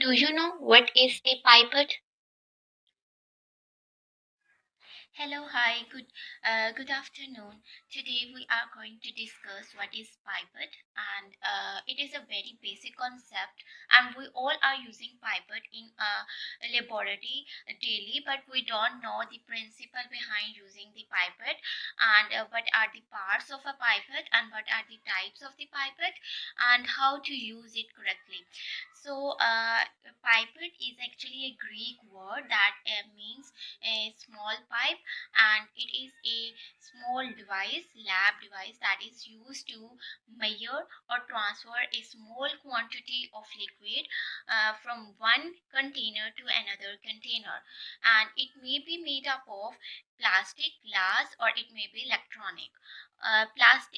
Do you know what is a pipette? Hello, hi, good afternoon. Today we are going to discuss what is pipette, and it is a very basic concept, and we all are using pipette in a laboratory daily, but we don't know the principle behind using the pipette, and what are the parts of a pipette, and what are the types of the pipette, and how to use it correctly. So, pipette is actually a Greek word that means a small pipe, and it is a small device, lab device, that is used to measure or transfer a small quantity of liquid from one container to another container, and it may be made up of plastic, glass, or it may be electronic. Glass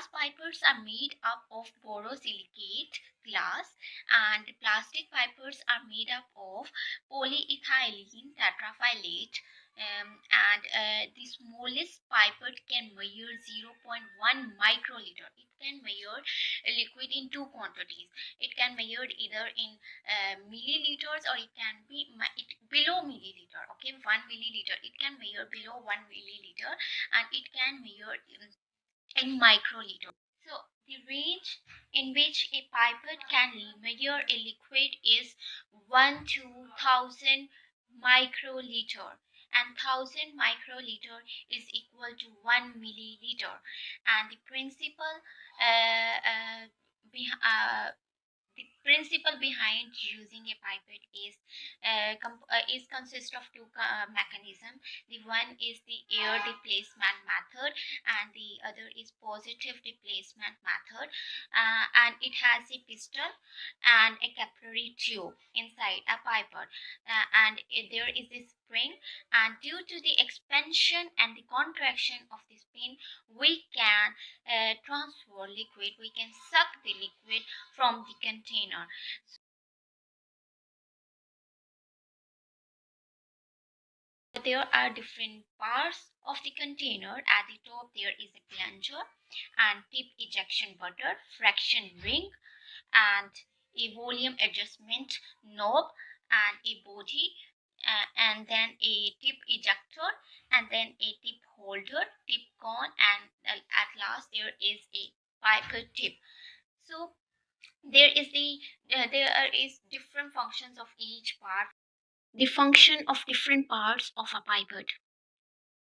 pipers are made up of borosilicate glass, and plastic pipers are made up of polyethylene tetrafilate, and the smallest pipette can measure zero point 0.1 microliter. It can measure a liquid in two quantities. It can measure either in milliliters, or it can be below milliliter. Okay, 1 milliliter. It can measure below 1 milliliter, and it can measure in microliter. So the range in which a pipette can measure a liquid is 1 to 1000 microliter, and 1000 microliter is equal to 1 milliliter. And the principle behind using a pipette is consist of two mechanism. The one is the air displacement method, and the other is positive displacement method. And it has a piston and a capillary tube inside a pipette, there is a spring, and due to the expansion and the contraction of the spring, we can transfer liquid, we can suck the liquid from the container. There are different parts of the container. At the top there is a plunger and tip ejection butter, fraction ring, and a volume adjustment knob, and a body, and then a tip ejector, and then a tip holder, tip cone, and at last there is a pipette tip. So there is different functions of each part. The function of different parts of a pipette.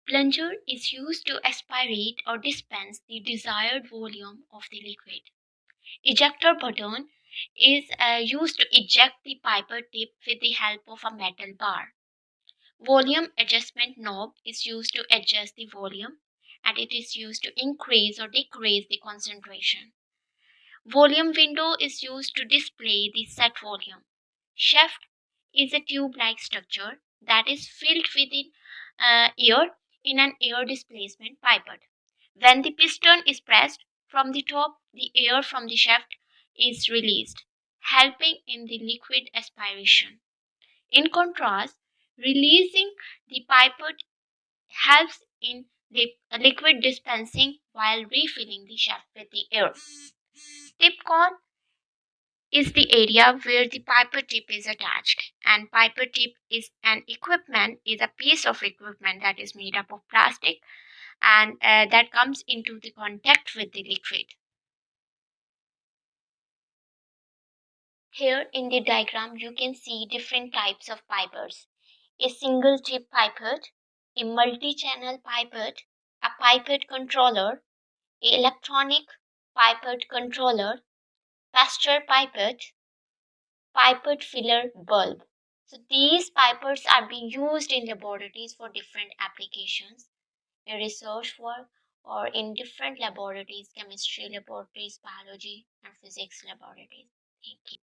Plunger is used to aspirate or dispense the desired volume of the liquid. Ejector button is used to eject the pipette tip with the help of a metal bar. Volume adjustment knob is used to adjust the volume, and it is used to increase or decrease the concentration. Volume window is used to display the set volume. Shaft is a tube-like structure that is filled with air in an air displacement pipette. When the piston is pressed from the top, the air from the shaft is released, helping in the liquid aspiration. In contrast, releasing the pipette helps in the liquid dispensing while refilling the shaft with the air. Tip cone is the area where the pipette tip is attached, and pipette tip is a piece of equipment that is made up of plastic, and that comes into the contact with the liquid. Here in the diagram you can see different types of pipettes: a single tip pipette, a multi-channel pipette, a pipette controller, a electronic pipette controller, pasture pipette, pipette filler bulb. So these pipettes are being used in laboratories for different applications, in research work, or in different laboratories, chemistry laboratories, biology and physics laboratories. Thank you.